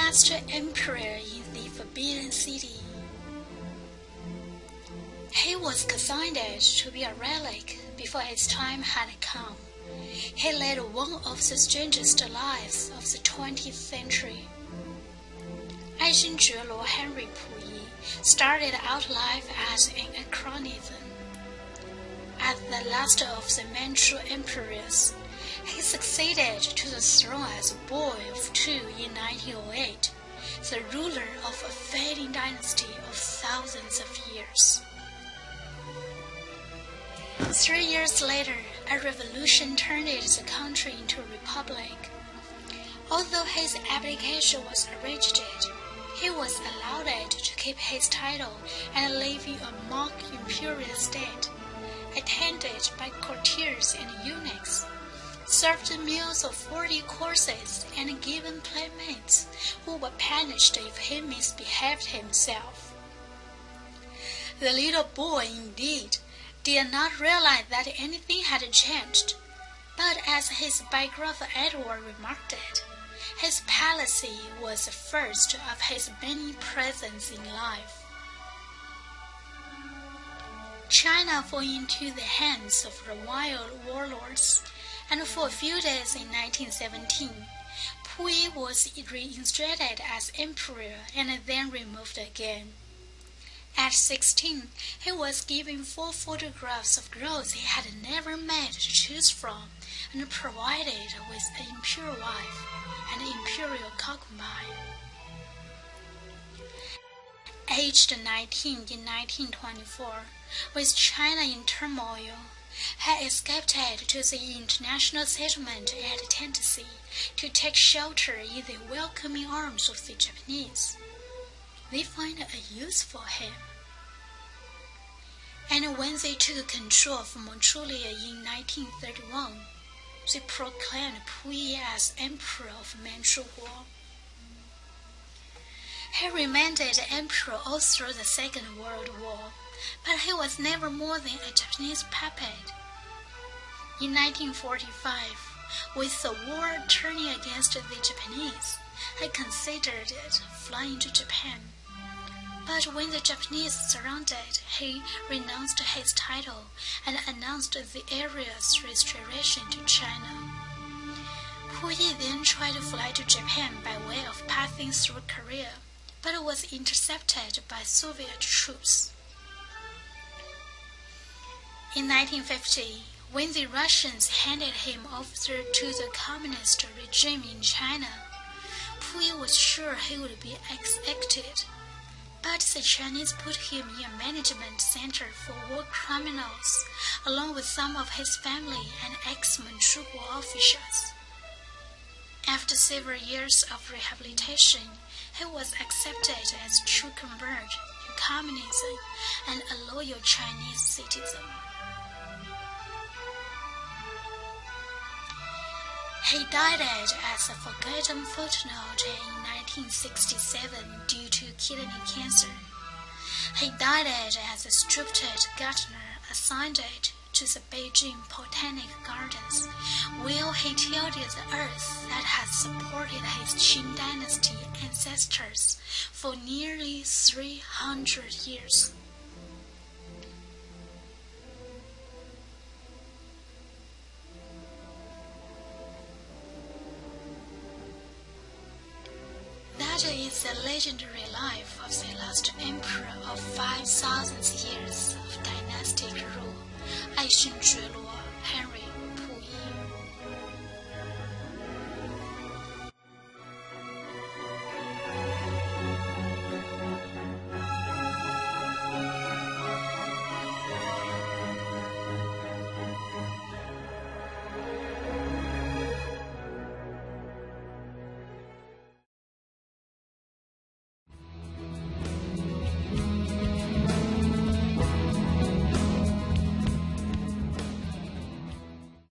last emperor in the Forbidden City. He was considered to be a relic before his time had come. He led one of the strangest lives of the 20th century. 爱新觉罗 Henry 溥仪 started out life as an anachronism. As the last of the Manchu emperors, he succeeded to the throne as a boy of 2 in 1908, the ruler of a fading dynasty of thousands of years. 3 years later, a revolution turned the country into a republic. Although his abdication was arranged, he was allowed to keep his title and live in a mock imperial state, attended by courtiers and eunuchs, served meals of 40 courses, and given playmates who were punished if he misbehaved himself. The little boy, indeed, did not realize that anything had changed, but as his biographer Edward remarked it, his policy was the first of his many presents in life. China fell into the hands of the wild warlords, and for a few days in 1917, Puyi was reinstated as emperor and then removed again. At 16, he was given 4 photographs of girls he had never met to choose from, and provided with an imperial wife and an imperial concubine. Aged 19 in 1924, with China in turmoil, he escaped to the international settlement at Tennessee to take shelter in the welcoming arms of the Japanese. They found a use for him. And when they took control of Manchuria in 1931, they proclaimed Puyi as Emperor of Manchukuo. He remained emperor all through the Second World War, but he was never more than a Japanese puppet. In 1945, with the war turning against the Japanese, he considered flying to Japan. But when the Japanese surrounded, he renounced his title and announced the area's restoration to China. Puyi then tried to fly to Japan by way of passing through Korea, but was intercepted by Soviet troops. In 1950, when the Russians handed him over to the communist regime in China, Puyi was sure he would be executed. But the Chinese put him in a management center for war criminals, along with some of his family and ex-Manchukuo officials. After several years of rehabilitation, he was accepted as a true convert to communism and a loyal Chinese citizen. He died as a forgotten footnote in 1967 due to kidney cancer. He died as a structured gardener assigned to the Beijing Botanic Gardens, where he tilled the earth that had supported his Qing dynasty ancestors for nearly 300 years. That is the legendary life of the last emperor of 5,000 years of dynastic rule, 爱新觉罗 Henry.